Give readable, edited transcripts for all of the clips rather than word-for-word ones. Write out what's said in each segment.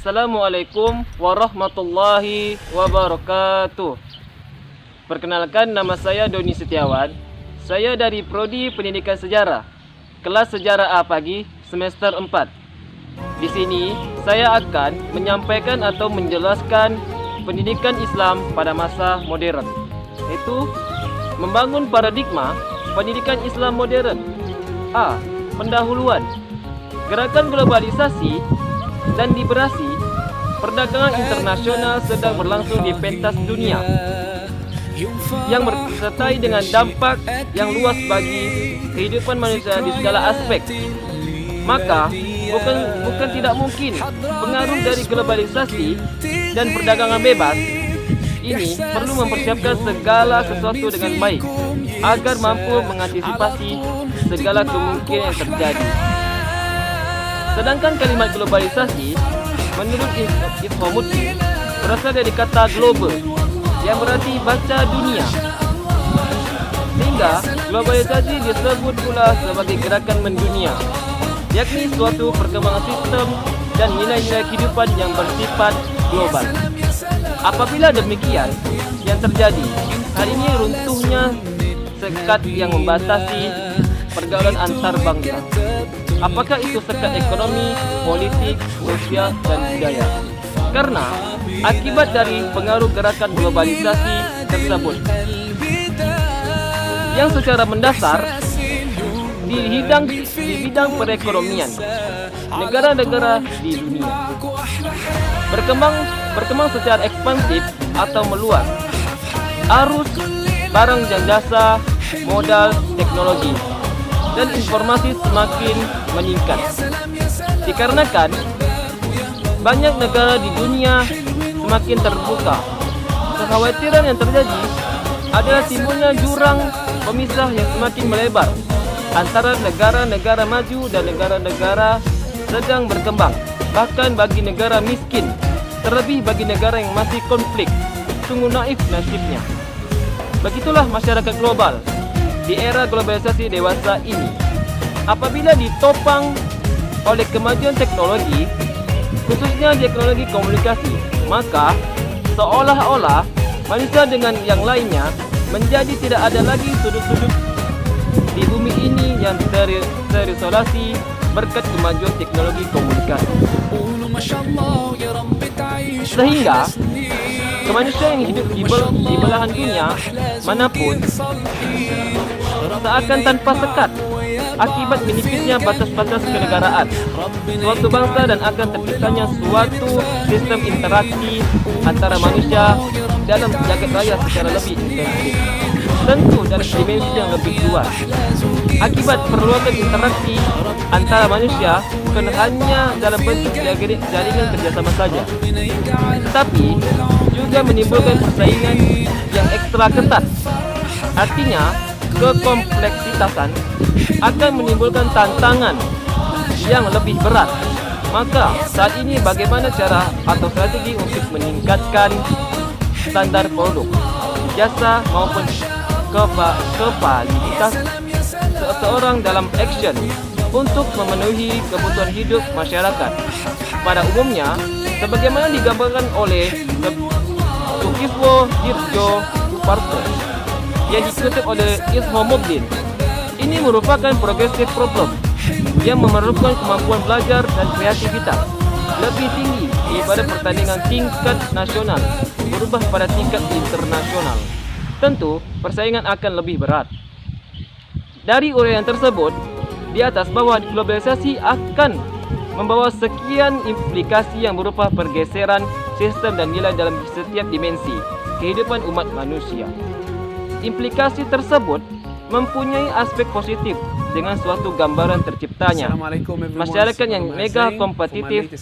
Assalamualaikum warahmatullahi wabarakatuh. Perkenalkan, nama saya Doni Setiawan. Saya dari Prodi Pendidikan Sejarah, kelas Sejarah A pagi, semester 4. Di sini saya akan menyampaikan atau menjelaskan pendidikan Islam pada masa modern, yaitu membangun paradigma pendidikan Islam modern. A. Pendahuluan. Gerakan globalisasi dan liberasi perdagangan internasional sedang berlangsung di pentas dunia yang disertai dengan dampak yang luas bagi kehidupan manusia di segala aspek. Maka bukan tidak mungkin pengaruh dari globalisasi dan perdagangan bebas ini perlu mempersiapkan segala sesuatu dengan baik agar mampu mengantisipasi segala kemungkinan yang terjadi. Sedangkan kalimat globalisasi menurut Ishomuddin berasal dari kata global yang berarti baca dunia. Sehingga globalisasi disebut pula sebagai gerakan mendunia, yakni suatu perkembangan sistem dan nilai-nilai kehidupan yang bersifat global. Apabila demikian yang terjadi, hari ini runtuhnya sekat yang membatasi pergaulan antar bangsa. Apakah itu sekat ekonomi, politik, sosial, dan budaya? Karena akibat dari pengaruh gerakan globalisasi tersebut yang secara mendasar di bidang perekonomian negara-negara di dunia berkembang secara ekspansif atau meluas. Arus barang dan jasa, modal, teknologi dan informasi semakin meningkat. Dikarenakan banyak negara di dunia semakin terbuka, kekhawatiran yang terjadi adalah timbulnya jurang pemisah yang semakin melebar antara negara-negara maju dan negara-negara sedang berkembang. Bahkan bagi negara miskin, terlebih bagi negara yang masih konflik, sungguh naif nasibnya. Begitulah masyarakat global di era globalisasi dewasa ini. Apabila ditopang oleh kemajuan teknologi, khususnya teknologi komunikasi, maka seolah-olah manusia dengan yang lainnya menjadi tidak ada lagi sudut-sudut di bumi ini yang terisolasi berkat kemajuan teknologi komunikasi. Sehingga kemanusiaan yang hidup di belahan dunia manapun seakan tanpa sekat akibat menipisnya batas-batas kenegaraan suatu bangsa dan akan terciptanya suatu sistem interaksi antara manusia dalam jagat raya secara lebih intensif, tentu dalam dimensi yang lebih luas. Akibat perluasan interaksi antara manusia bukan hanya dalam bentuk jaringan kerjasama saja, tetapi juga menimbulkan persaingan yang ekstra ketat. Artinya, kekompleksitasan akan menimbulkan tantangan yang lebih berat. Maka saat ini bagaimana cara atau strategi untuk meningkatkan standar produk, jasa maupun kevaliditas seseorang dalam action untuk memenuhi kebutuhan hidup masyarakat pada umumnya, sebagaimana digambarkan oleh Sukiswo Dirjo Parto yang dikutip oleh Ishomuddin. Ini merupakan progressive problem yang memerlukan kemampuan belajar dan kreativitas lebih tinggi daripada pertandingan tingkat nasional berubah pada tingkat internasional. Tentu persaingan akan lebih berat. Dari uraian tersebut di atas bahwa globalisasi akan membawa sekian implikasi yang berupa pergeseran sistem dan nilai dalam setiap dimensi kehidupan umat manusia. Implikasi tersebut mempunyai aspek positif dengan suatu gambaran terciptanya masyarakat yang mega kompetitif.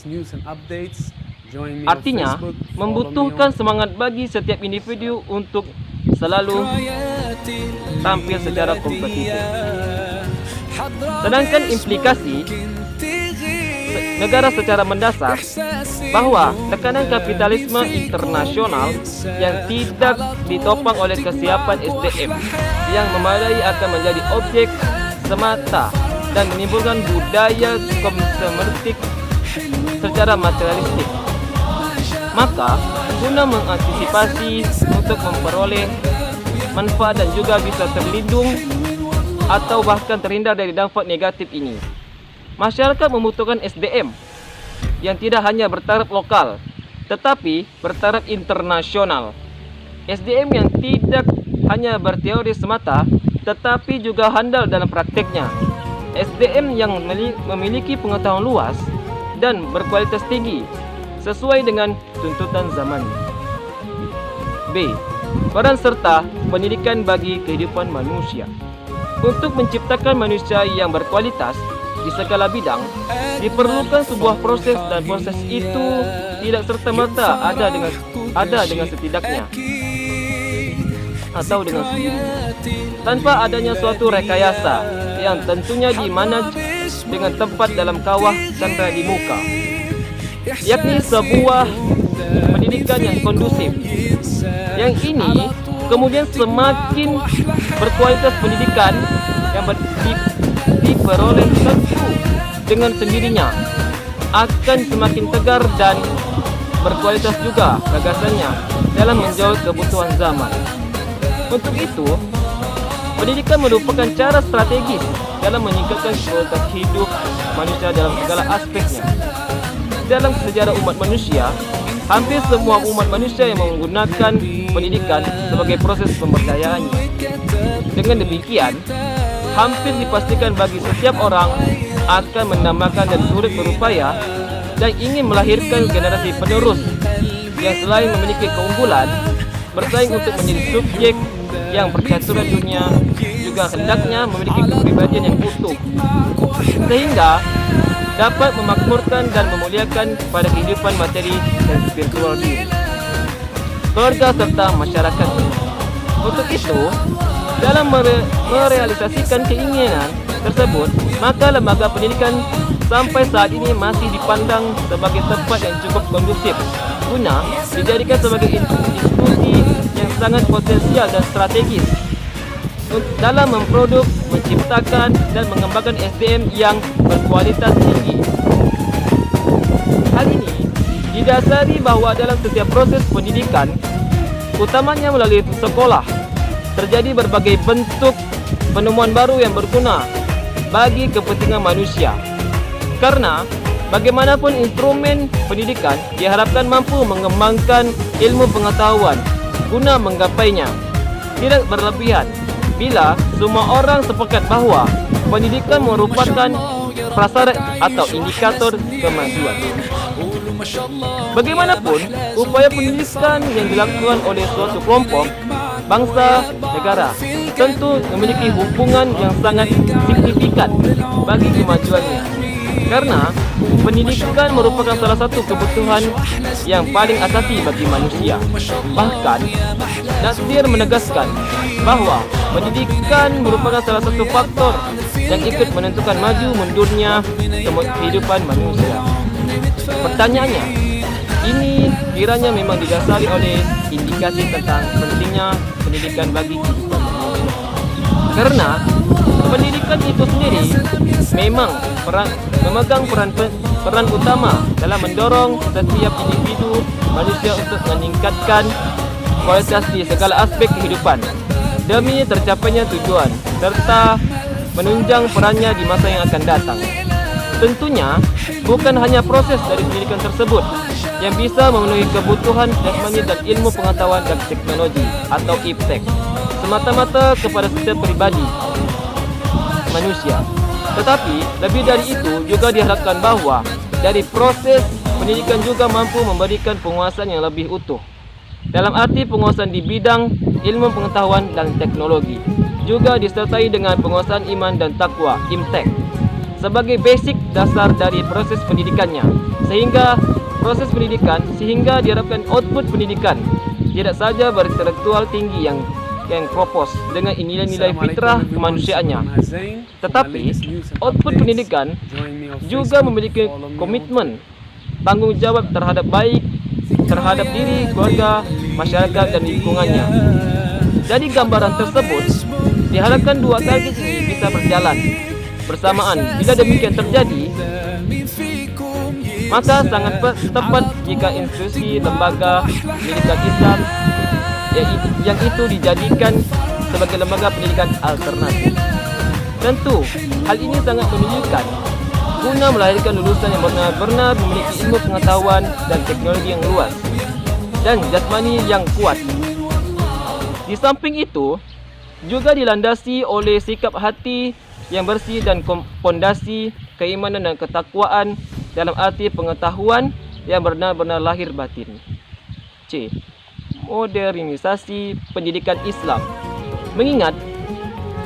Artinya, membutuhkan semangat bagi setiap individu untuk selalu tampil secara kompetitif. Sedangkan implikasi negara secara mendasar bahwa tekanan kapitalisme internasional yang tidak ditopang oleh kesiapan SDM yang memadai akan menjadi objek semata dan menimbulkan budaya konsumeristik secara materialistik Maka, guna mengantisipasi untuk memperoleh manfaat dan juga bisa terlindung atau bahkan terhindar dari dampak negatif ini, masyarakat membutuhkan SDM yang tidak hanya bertaraf lokal tetapi bertaraf internasional. SDM yang tidak hanya berteori semata tetapi juga handal dalam prakteknya. SDM yang memiliki pengetahuan luas dan berkualitas tinggi sesuai dengan tuntutan zaman. B. Peran serta pendidikan bagi kehidupan manusia. Untuk menciptakan manusia yang berkualitas di segala bidang, diperlukan sebuah proses dan proses itu tidak serta-merta ada dengan setidaknya atau dengan sendirinya, tanpa adanya suatu rekayasa yang tentunya dimanaj dengan tepat dalam kawah candra di muka, yakni sebuah pendidikan yang kondusif. Yang ini kemudian semakin berkualitas pendidikan yang diperoleh tentu dengan sendirinya akan semakin tegar dan berkualitas juga gagasannya dalam menjawab kebutuhan zaman. Untuk itu, pendidikan merupakan cara strategis dalam meningkatkan kualitas hidup manusia dalam segala aspeknya. Dalam sejarah umat manusia, hampir semua umat manusia yang menggunakan pendidikan sebagai proses pemberdayaannya. Dengan demikian, hampir dipastikan bagi setiap orang akan menambahkan dan turut berupaya dan ingin melahirkan generasi penerus yang selain memiliki keunggulan, bersaing untuk menjadi subjek yang percaturan dunia, juga hendaknya memiliki kepribadian yang utuh, sehingga dapat memakmurkan dan memuliakan pada kehidupan materi dan spiritual diri, keluarga serta masyarakat. Untuk itu, dalam merealisasikan keinginan tersebut, maka lembaga pendidikan sampai saat ini masih dipandang sebagai tempat yang cukup kondusif guna dijadikan sebagai institusi yang sangat potensial dan strategis dalam memproduk, menciptakan dan mengembangkan SDM yang berkualitas tinggi. Hal ini didasari bahawa dalam setiap proses pendidikan, utamanya melalui sekolah, terjadi berbagai bentuk penemuan baru yang berguna bagi kepentingan manusia. Karena bagaimanapun instrumen pendidikan diharapkan mampu mengembangkan ilmu pengetahuan guna menggapainya. Tidak berlebihan bila semua orang sepakat bahawa pendidikan merupakan prasyarat atau indikator kemajuan. Bagaimanapun, upaya pendidikan yang dilakukan oleh suatu kelompok, bangsa, negara tentu memiliki hubungan yang sangat signifikan bagi kemajuannya. Karena pendidikan merupakan salah satu kebutuhan yang paling asasi bagi manusia. Bahkan, Nasir menegaskan bahawa pendidikan merupakan salah satu faktor yang ikut menentukan maju mundurnya kehidupan manusia. Pertanyaannya, ini kiranya memang didasari oleh indikasi tentang pentingnya pendidikan bagi kehidupan manusia. Karena pendidikan itu sendiri memang memegang peran utama dalam mendorong setiap individu manusia untuk meningkatkan kualitas di segala aspek kehidupan demi tercapainya tujuan serta menunjang perannya di masa yang akan datang. Tentunya bukan hanya proses dari pendidikan tersebut yang bisa memenuhi kebutuhan jasmani dan ilmu pengetahuan dan teknologi atau iptek semata-mata kepada setiap pribadi manusia. Tetapi lebih dari itu juga diharapkan bahawa dari proses pendidikan juga mampu memberikan penguasaan yang lebih utuh. Dalam arti penguasaan di bidang ilmu pengetahuan dan teknologi, juga disertai dengan penguasaan iman dan takwa (imtek) sebagai basic dasar dari proses pendidikannya. Sehingga diharapkan output pendidikan tidak saja berintelektual tinggi yang propos dengan nilai-nilai fitrah kemanusiaannya, tetapi output pendidikan juga memiliki komitmen tanggung jawab terhadap diri, keluarga, masyarakat dan lingkungannya. Dari gambaran tersebut, diharapkan dua target ini bisa berjalan bersamaan. Bila demikian terjadi, Maka sangat tepat jika institusi lembaga pendidikan Islam yang itu dijadikan sebagai lembaga pendidikan alternatif. Tentu, hal ini sangat menunjukkan guna melahirkan lulusan yang benar-benar memiliki ilmu pengetahuan dan teknologi yang luas dan jasmani yang kuat. Di samping itu, juga dilandasi oleh sikap hati yang bersih dan pondasi keimanan dan ketakwaan dalam arti pengetahuan yang benar-benar lahir batin. C. Modernisasi pendidikan Islam. Mengingat,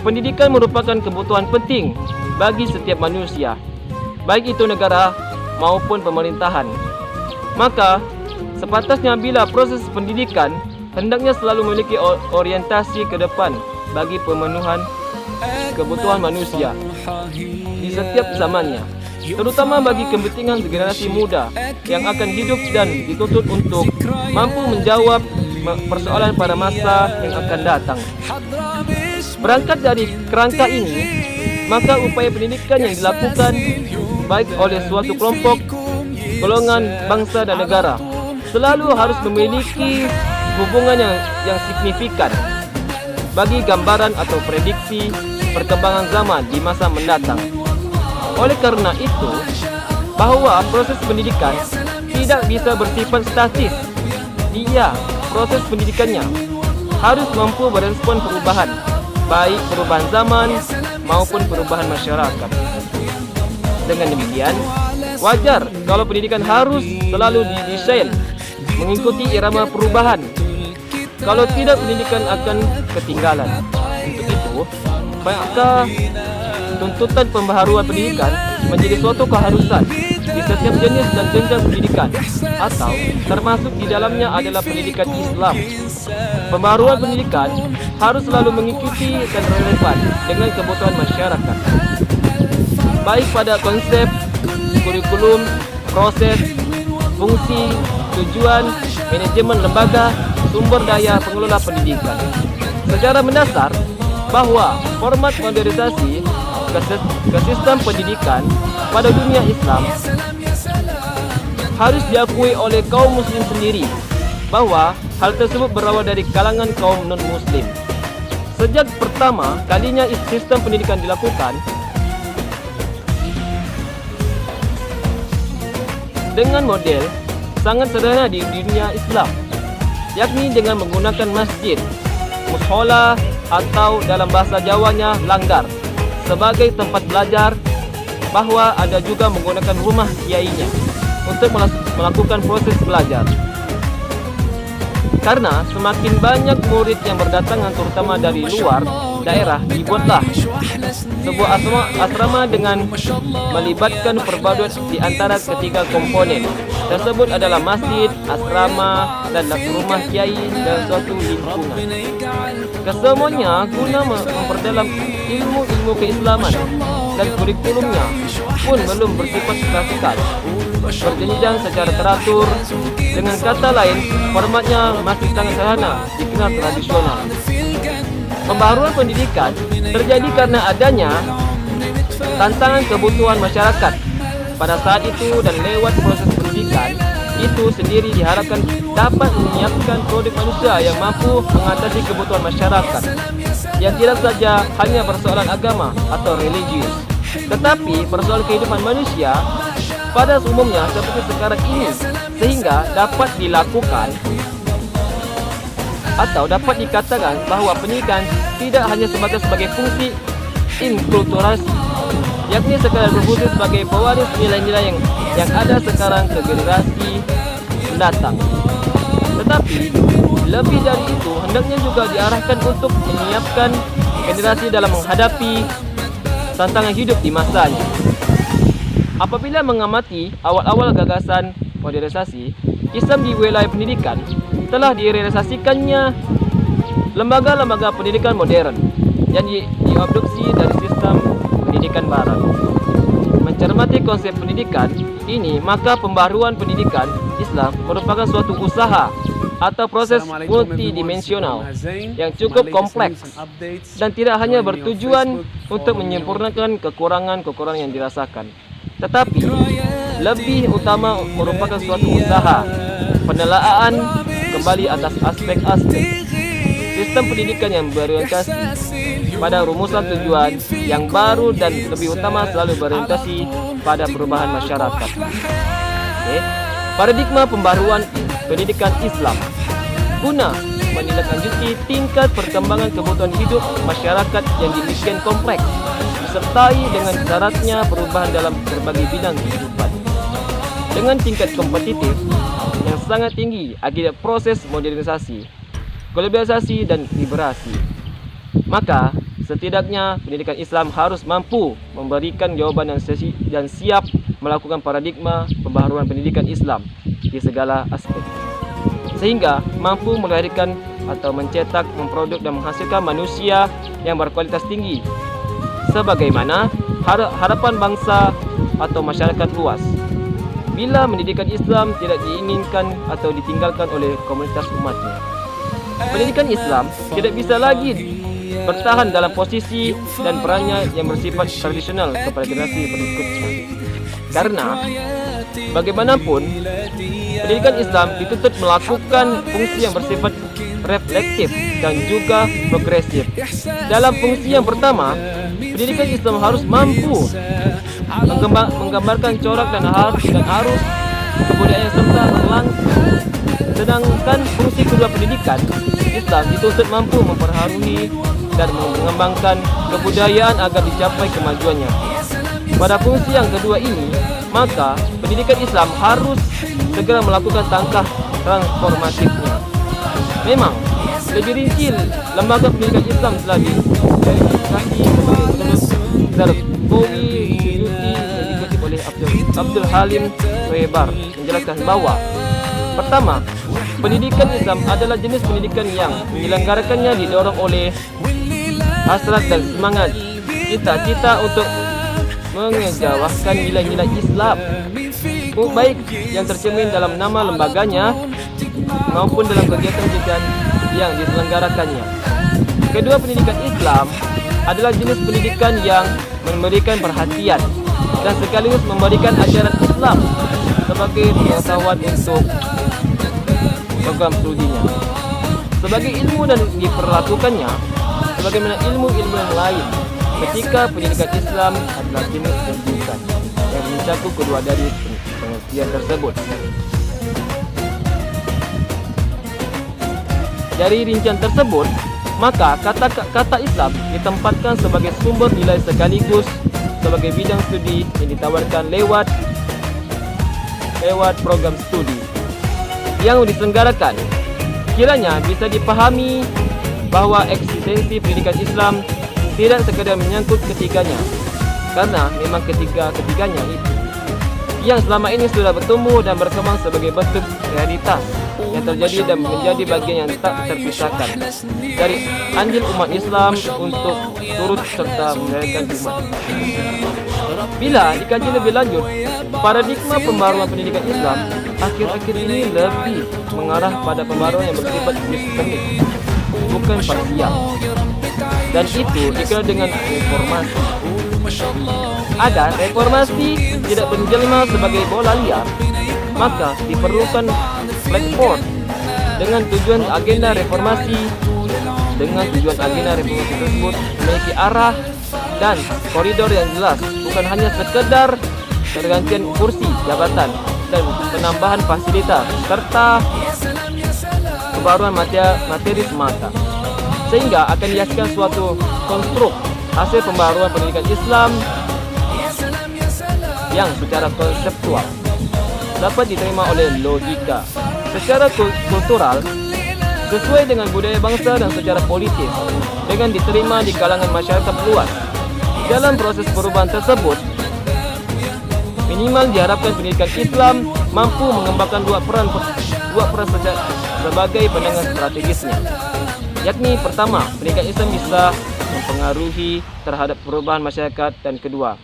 pendidikan merupakan kebutuhan penting bagi setiap manusia, baik itu negara maupun pemerintahan. Maka, sepantasnya bila proses pendidikan hendaknya selalu memiliki orientasi ke depan bagi pemenuhan kebutuhan manusia di setiap zamannya, terutama bagi kepentingan generasi muda yang akan hidup dan dituntut untuk mampu menjawab persoalan pada masa yang akan datang. Berangkat dari kerangka ini, maka upaya pendidikan yang dilakukan baik oleh suatu kelompok, golongan, bangsa dan negara selalu harus memiliki hubungan yang signifikan bagi gambaran atau prediksi perkembangan zaman di masa mendatang. Oleh karena itu, bahawa proses pendidikan tidak bisa bersifat statis. Proses pendidikannya harus mampu merespon perubahan, baik perubahan zaman maupun perubahan masyarakat. Dengan demikian, wajar kalau pendidikan harus selalu didesain mengikuti irama perubahan. Kalau tidak, pendidikan akan ketinggalan. Untuk itu, maka tuntutan pembaharuan pendidikan menjadi suatu keharusan di setiap jenis dan jenjang pendidikan, atau termasuk di dalamnya adalah pendidikan Islam. Pembaharuan pendidikan harus selalu mengikuti dan relevan dengan kebutuhan masyarakat, baik pada konsep, kurikulum, proses, fungsi, tujuan, manajemen lembaga, sumber daya pengelola pendidikan. Secara mendasar, bahawa format modernisasi ke sistem pendidikan pada dunia Islam harus diakui oleh kaum muslim sendiri, bahawa hal tersebut berawal dari kalangan kaum non-muslim. Sejak pertama kalinya sistem pendidikan dilakukan dengan model sangat sederhana di dunia Islam, yakni dengan menggunakan masjid, mushola atau dalam bahasa Jawanya langgar sebagai tempat belajar, bahawa ada juga menggunakan rumah kiainya untuk melakukan proses belajar. Karena semakin banyak murid yang berdatangan terutama dari luar daerah, dibuatlah sebuah asrama dengan melibatkan perpaduan di antara ketiga komponen tersebut adalah masjid, asrama dan rumah kiai dan suatu lingkungan. Kesemuanya guna memperdalam ilmu-ilmu keislaman dan kurikulumnya pun belum bersifat klasikal, berjenjang secara teratur. Dengan kata lain, formatnya masih sangat sederhana, dikenal tradisional. Pembaharuan pendidikan terjadi karena adanya tantangan kebutuhan masyarakat pada saat itu, dan lewat proses pendidikan itu sendiri diharapkan dapat menyiapkan produk manusia yang mampu mengatasi kebutuhan masyarakat, yang tidak saja hanya persoalan agama atau religius, tetapi persoalan kehidupan manusia pada umumnya seperti sekarang ini, sehingga dapat dilakukan atau dapat dikatakan bahawa pendidikan tidak hanya sebatas sebagai fungsi inkulturasi, yakni sekadar berfungsi sebagai pewaris nilai-nilai yang ada sekarang ke generasi mendatang, tetapi lebih dari itu hendaknya juga diarahkan untuk menyiapkan generasi dalam menghadapi tantangan hidup di masanya. Apabila mengamati awal-awal gagasan modernisasi Islam di wilayah pendidikan, telah direalisasikannya lembaga-lembaga pendidikan modern yang diadopsi dari sistem pendidikan barat. Mencermati konsep pendidikan ini, maka pembaharuan pendidikan Islam merupakan suatu usaha atau proses multidimensional yang cukup kompleks dan tidak hanya bertujuan untuk menyempurnakan kekurangan-kekurangan yang dirasakan, Tetapi lebih utama merupakan suatu usaha penelaahan kembali atas aspek-aspek sistem pendidikan yang berorientasi pada rumusan tujuan yang baru dan lebih utama selalu berorientasi pada perubahan masyarakat. Paradigma pembaruan pendidikan Islam guna menindaklanjuti tingkat perkembangan kebutuhan hidup masyarakat yang demikian kompleks, disertai dengan syaratnya perubahan dalam berbagai bidang kehidupan. Dengan tingkat kompetitif yang sangat tinggi akibat proses modernisasi, globalisasi dan liberasi, maka setidaknya pendidikan Islam harus mampu memberikan jawaban yang siap melakukan paradigma pembaharuan pendidikan Islam di segala aspek, sehingga mampu melahirkan atau mencetak, memproduk dan menghasilkan manusia yang berkualitas tinggi sebagaimana harapan bangsa atau masyarakat luas. Bila pendidikan Islam tidak diinginkan atau ditinggalkan oleh komunitas umatnya, pendidikan Islam tidak bisa lagi bertahan dalam posisi dan perannya yang bersifat tradisional kepada generasi berikutnya. Karena bagaimanapun, pendidikan Islam dituntut melakukan fungsi yang bersifat reflektif dan juga progresif. Dalam fungsi yang pertama, pendidikan Islam harus mampu menggambarkan corak dan arus kebudayaan serta berlangsung. Sedangkan fungsi kedua pendidikan Islam dituntut mampu memperharui dan mengembangkan kebudayaan agar dicapai kemajuannya. Pada fungsi yang kedua ini, maka pendidikan Islam harus segera melakukan langkah transformatifnya. Memang lebih rinci, lembaga pendidikan Islam telah diidentifikasi sebagai Zarqawi Suyuti yang dikutip oleh Abdul Halim Soebar menjelaskan bahawa pertama, pendidikan Islam adalah jenis pendidikan yang menyelenggarakannya didorong oleh hasrat dan semangat cita-cita untuk mengejawahkan nilai-nilai Islam, baik yang tercermin dalam nama lembaganya maupun dalam kegiatan-kegiatan yang diselenggarakannya. Kedua, pendidikan Islam adalah jenis pendidikan yang memberikan perhatian dan sekaligus memberikan ajaran Islam sebagai pengetahuan untuk program studinya. Sebagai ilmu dan diperlakukannya sebagaimana ilmu-ilmu yang lain, ketika pendidikan Islam adalah jenis pendidikan yang mencakup kedua dari pengertian tersebut. Dari rincian tersebut, maka kata Islam ditempatkan sebagai sumber nilai sekaligus sebagai bidang studi yang ditawarkan lewat program studi yang diselenggarakan. Kiranya bisa dipahami bahawa eksistensi pendidikan Islam tidak sekadar menyangkut ketiganya, karena memang ketiganya itu yang selama ini sudah bertumbuh dan berkembang sebagai bentuk realitas yang terjadi dan menjadi bagian yang tak terpisahkan dari andil umat Islam untuk turut serta memuliakan umat. Bila dikaji lebih lanjut, paradigma pembaruan pendidikan Islam akhir-akhir ini lebih mengarah pada pembaruan yang bersifat sistemik, bukan parsial, dan itu dikenal dengan reformasi. Agar reformasi tidak menjelma sebagai bola liar, maka diperlukan blackboard dengan tujuan agenda reformasi. Dengan tujuan agenda reformasi tersebut memiliki arah dan koridor yang jelas, bukan hanya sekedar pergantian kursi jabatan dan penambahan fasilitas serta pembaruan materi semata, sehingga akan dihasilkan suatu konstruk hasil pembaruan pendidikan Islam yang secara konseptual dapat diterima oleh logika, secara kultural sesuai dengan budaya bangsa, dan secara politis dengan diterima di kalangan masyarakat luas. Dalam proses perubahan tersebut, minimal diharapkan pendidikan Islam mampu mengembangkan dua peran sebagai pandangan strategisnya, yakni pertama, pendidikan Islam bisa mempengaruhi terhadap perubahan masyarakat, dan kedua,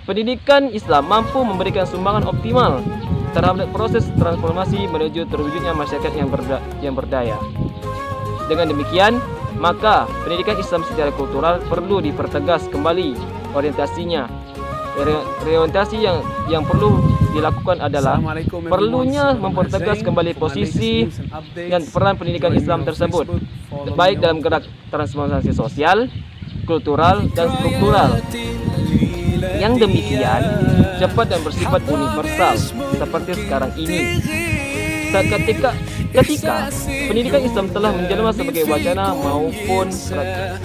pendidikan Islam mampu memberikan sumbangan optimal terhadap proses transformasi menuju terwujudnya masyarakat yang berdaya. Dengan demikian, maka pendidikan Islam secara kultural perlu dipertegas kembali orientasinya, Reorientasi yang perlu dilakukan adalah perlunya mempertegas kembali posisi dan peran pendidikan Islam tersebut, baik dalam gerak transformasi sosial, kultural, dan struktural. Yang demikian cepat dan bersifat universal seperti sekarang ini. Ketika pendidikan Islam telah menjelma sebagai wacana maupun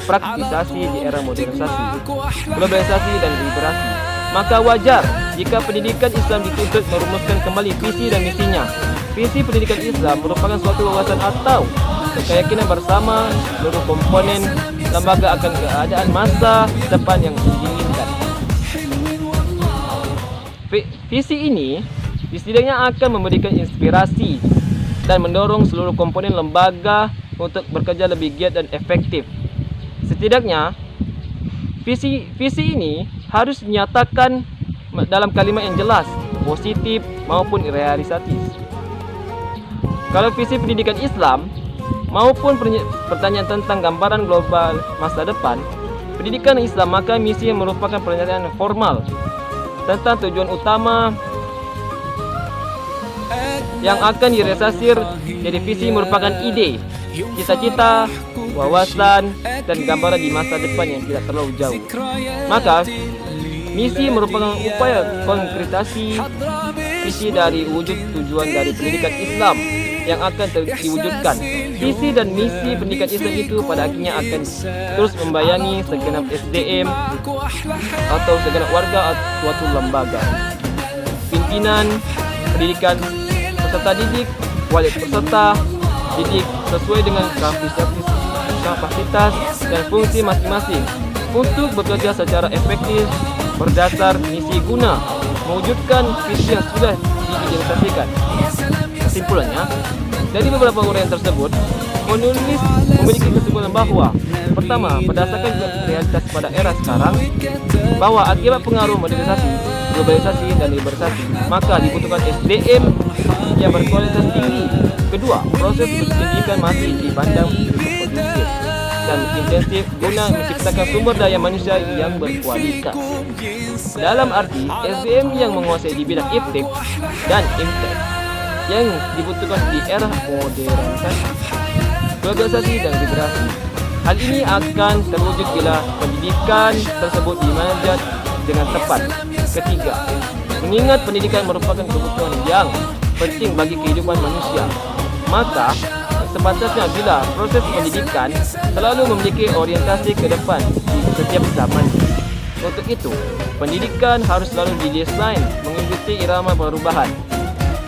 praktisasi di era modernisasi, globalisasi, dan liberasi, maka wajar jika pendidikan Islam dituntut merumuskan kembali visi dan misinya. Visi pendidikan Islam merupakan suatu wawasan atau keyakinan bersama seluruh komponen lembaga akan keadaan masa depan yang diinginkan. Visi ini setidaknya akan memberikan inspirasi dan mendorong seluruh komponen lembaga untuk bekerja lebih giat dan efektif. Setidaknya, visi ini harus dinyatakan dalam kalimat yang jelas, positif maupun realisatif. Kalau visi pendidikan Islam maupun pertanyaan tentang gambaran global masa depan pendidikan Islam, maka misi yang merupakan pernyataan formal tentang tujuan utama yang akan direalisasi. Jadi visi merupakan ide, cita-cita, wawasan, dan gambaran di masa depan yang tidak terlalu jauh. Maka misi merupakan upaya konkretasi visi dari wujud tujuan dari pendidikan Islam yang akan diwujudkan. Visi dan misi pendidikan Islam itu pada akhirnya akan terus membayangi segenap SDM atau segenap warga atau suatu lembaga. Pimpinan pendidikan, peserta didik, wali peserta didik sesuai dengan kapasitas dan fungsi masing-masing untuk bekerja secara efektif berdasar misi guna mewujudkan visi yang sudah diidealisasikan. Kesimpulannya, dari beberapa uraian tersebut, penulis memiliki kesimpulan bahwa pertama, berdasarkan realitas pada era sekarang, bahwa akibat pengaruh modernisasi, globalisasi, dan liberalisasi, maka dibutuhkan SDM yang berkualitas tinggi. Kedua, proses pendidikan masih dipandang produktif dan intensif guna menciptakan sumber daya manusia yang berkualitas. Dalam arti, SDM yang menguasai di bidang iptek dan imtek yang dibutuhkan di era modernisasi, globalisasi, dan liberasi. Hal ini akan terwujud bila pendidikan tersebut dimanage dengan tepat. Ketiga, mengingat pendidikan merupakan kebutuhan yang penting bagi kehidupan manusia, maka sepantasnya bila proses pendidikan selalu memiliki orientasi ke depan di setiap zaman. Untuk itu, pendidikan harus selalu didesain mengikuti irama perubahan.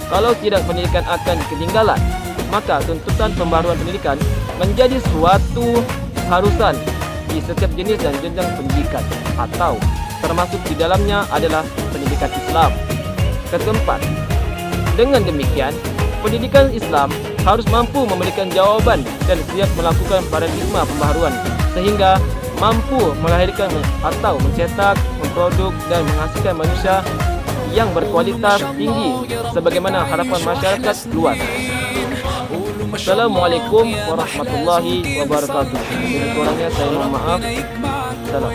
Kalau tidak, pendidikan akan ketinggalan. Maka tuntutan pembaruan pendidikan menjadi suatu keharusan di setiap jenis dan jenjang pendidikan, atau termasuk di dalamnya adalah pendidikan Islam. Keempat, dengan demikian, pendidikan Islam harus mampu memberikan jawaban dan siap melakukan paradigma pembaharuan sehingga mampu melahirkan atau mencetak, memproduk, dan menghasilkan manusia yang berkualitas tinggi sebagaimana harapan masyarakat luas. Assalamualaikum warahmatullahi wabarakatuh. Kurang-kurangnya saya mohon maaf. Salam.